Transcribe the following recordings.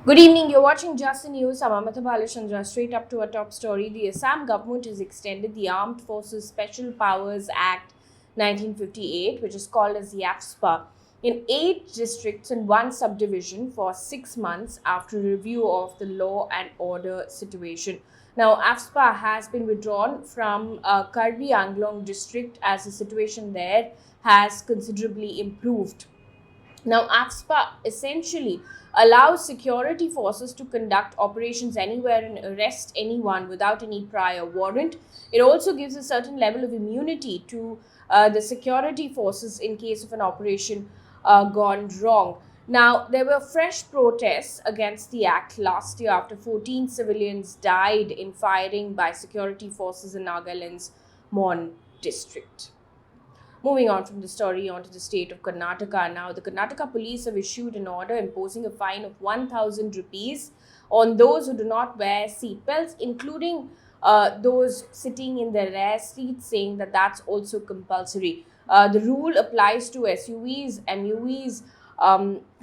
Good evening, you're watching Just the News. I'm Amita Balachandra. Straight up to our top story. The Assam government has extended the Armed Forces Special Powers Act 1958, which is called as the AFSPA, in 8 districts and 1 subdivision for 6 months after review of the law and order situation. Now, AFSPA has been withdrawn from Karbi Anglong district as the situation there has considerably improved. Now, AFSPA essentially allows security forces to conduct operations anywhere and arrest anyone without any prior warrant. It also gives a certain level of immunity to the security forces in case of an operation gone wrong. Now, there were fresh protests against the act last year after 14 civilians died in firing by security forces in Nagaland's Mon district. Moving on from the story onto the state of Karnataka. Now, the Karnataka police have issued an order imposing a fine of 1,000 rupees on those who do not wear seatbelts, including those sitting in the rear seats, saying that that's also compulsory. The rule applies to SUVs, MUVs,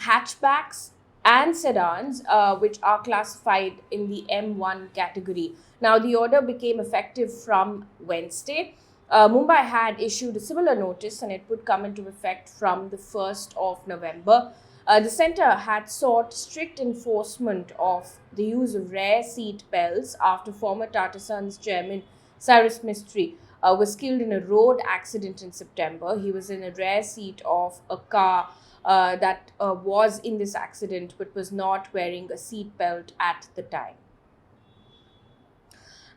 hatchbacks, and sedans, which are classified in the M1 category. Now, the order became effective from Wednesday. Mumbai had issued a similar notice and it would come into effect from the 1st of November. The centre had sought strict enforcement of the use of rear seat belts after former Tata Sons chairman Cyrus Mistry was killed in a road accident in September. He was in a rear seat of a car that was in this accident but was not wearing a seat belt at the time.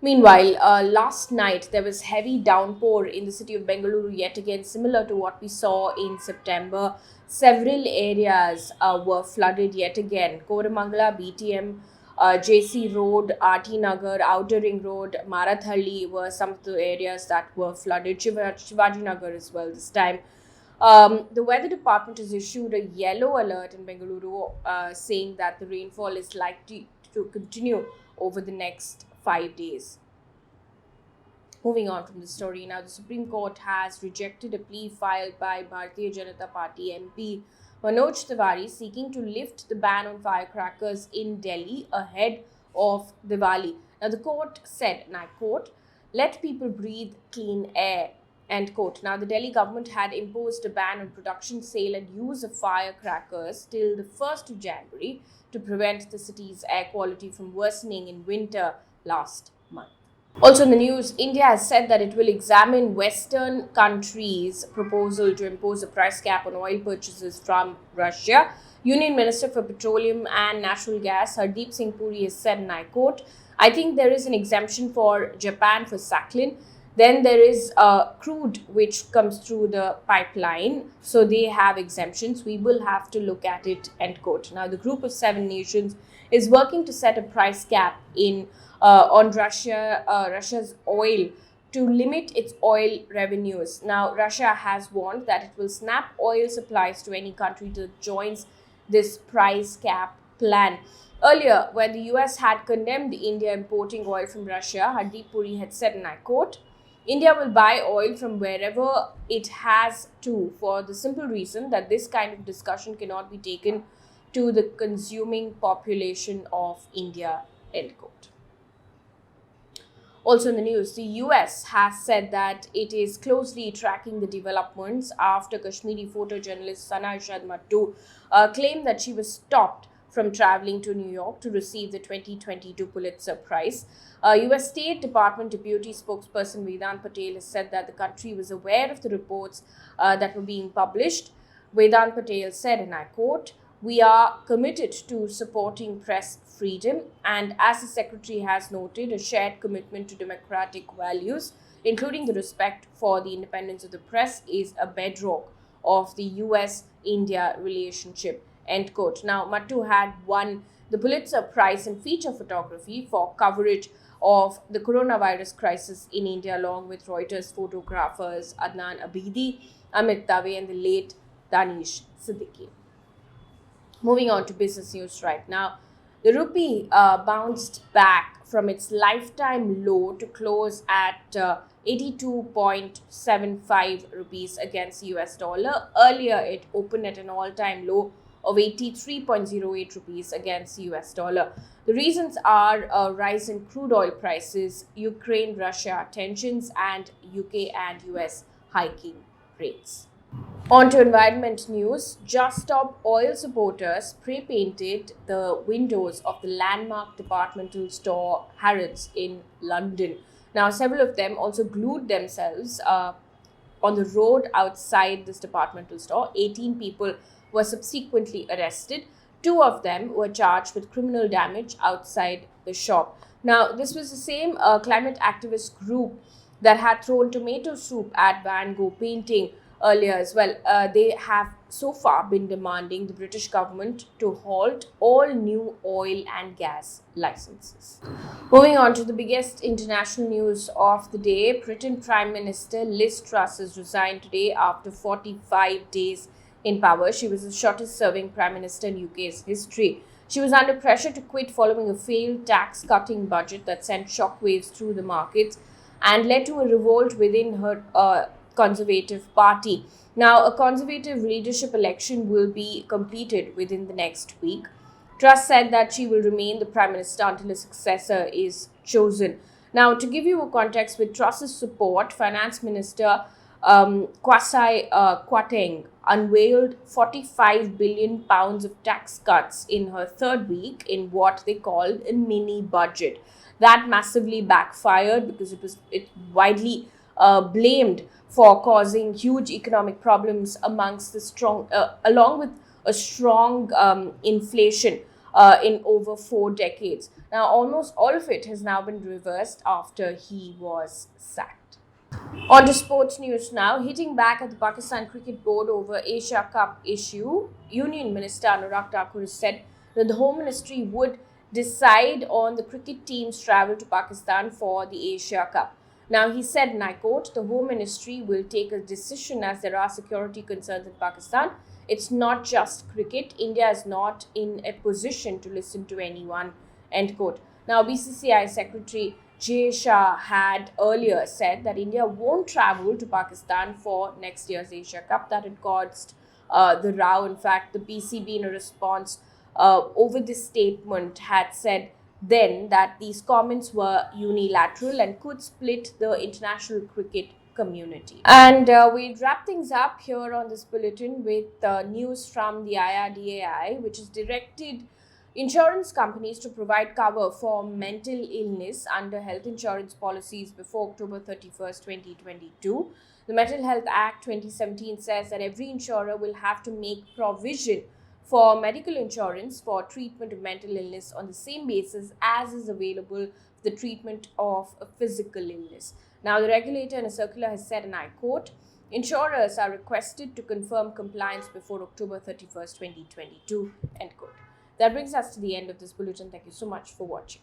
Meanwhile, last night there was heavy downpour in the city of Bengaluru yet again, similar to what we saw in September. Several areas were flooded yet again. Koramangala, BTM, JC Road, RT Nagar, Outer Ring Road, Marathalli were some of the areas that were flooded. Shivaji Nagar as well this time. The weather department has issued a yellow alert in Bengaluru saying that the rainfall is likely to continue over the next 5 days. Moving on from the story now, the Supreme Court has rejected a plea filed by Bharatiya Janata Party MP Manoj Tiwari seeking to lift the ban on firecrackers in Delhi ahead of Diwali. Now, the court said, and I quote, "Let people breathe clean air," end quote. Now, the Delhi government had imposed a ban on production, sale and use of firecrackers till the 1st of January to prevent the city's air quality from worsening in winter last month. Also in the news, India has said that it will examine Western countries' proposal to impose a price cap on oil purchases from Russia. Union Minister for Petroleum and Natural Gas Hardeep Singh Puri has said, and I quote, "I think there is an exemption for Japan for Sakhalin. Then there is crude which comes through the pipeline. So they have exemptions. We will have to look at it," end quote. Now, the group of 7 nations is working to set a price cap on Russia's oil to limit its oil revenues. Now, Russia has warned that it will snap oil supplies to any country that joins this price cap plan. Earlier, when the US had condemned India importing oil from Russia, Hardeep Puri had said, and I quote, "India will buy oil from wherever it has to, for the simple reason that this kind of discussion cannot be taken to the consuming population of India," end quote. Also in the news, the US has said that it is closely tracking the developments after Kashmiri photojournalist Sanna Irshad Mattoo claimed that she was stopped from traveling to New York to receive the 2022 Pulitzer Prize. US State Department Deputy Spokesperson Vedant Patel has said that the country was aware of the reports that were being published. Vedant Patel said, and I quote, "We are committed to supporting press freedom and, as the Secretary has noted, a shared commitment to democratic values, including the respect for the independence of the press, is a bedrock of the US-India relationship," end quote. Now, Mattoo had won the Pulitzer Prize in feature photography for coverage of the coronavirus crisis in India, along with Reuters photographers Adnan Abidi, Amit Dave, and the late Danish Siddiqui. Moving on to business news right now. The rupee bounced back from its lifetime low to close at 82.75 rupees against the US dollar. Earlier, it opened at an all-time low of 83.08 rupees against the US dollar. The reasons are a rise in crude oil prices, Ukraine-Russia tensions, and UK and US hiking rates. On to environment news. Just Stop Oil supporters spray-painted the windows of the landmark departmental store Harrods in London. Now, several of them also glued themselves on the road outside this departmental store. 18 people were subsequently arrested. 2 of them were charged with criminal damage outside the shop. Now, this was the same climate activist group that had thrown tomato soup at Van Gogh painting earlier as well. They have so far been demanding the British government to halt all new oil and gas licenses. Moving on to the biggest international news of the day, Britain Prime Minister Liz Truss has resigned today after 45 days in power. She was the shortest serving Prime Minister in UK's history. She was under pressure to quit following a failed tax-cutting budget that sent shockwaves through the markets and led to a revolt within her Conservative Party. Now, a Conservative leadership election will be completed within the next week. Truss said that she will remain the Prime Minister until a successor is chosen. Now, to give you a context, with Truss's support, Finance Minister Kwasi Kwarteng unveiled £45 billion of tax cuts in her third week in what they called a mini budget. That massively backfired because it widely blamed for causing huge economic problems amongst the along with a strong inflation in over 4 decades. Now, almost all of it has now been reversed after he was sacked. On to sports news now. Hitting back at the Pakistan Cricket Board over Asia Cup issue, Union Minister Anurag Thakur has said that the Home Ministry would decide on the cricket team's travel to Pakistan for the Asia Cup. Now, he said, and I quote, "The Home Ministry will take a decision as there are security concerns in Pakistan. It's not just cricket. India is not in a position to listen to anyone," end quote. Now, BCCI Secretary Jay Shah had earlier said that India won't travel to Pakistan for next year's Asia Cup. That had caused the row. In fact, the PCB, in a response over this statement, had said then that these comments were unilateral and could split the international cricket community. And we'll wrap things up here on this bulletin with news from the IRDAI, which has directed insurance companies to provide cover for mental illness under health insurance policies before October 31st, 2022. The Mental Health Act 2017 says that every insurer will have to make provision for medical insurance for treatment of mental illness on the same basis as is available for the treatment of a physical illness. Now, the regulator in a circular has said, and I quote, "Insurers are requested to confirm compliance before October 31st, 2022, end quote. That brings us to the end of this bulletin. Thank you so much for watching.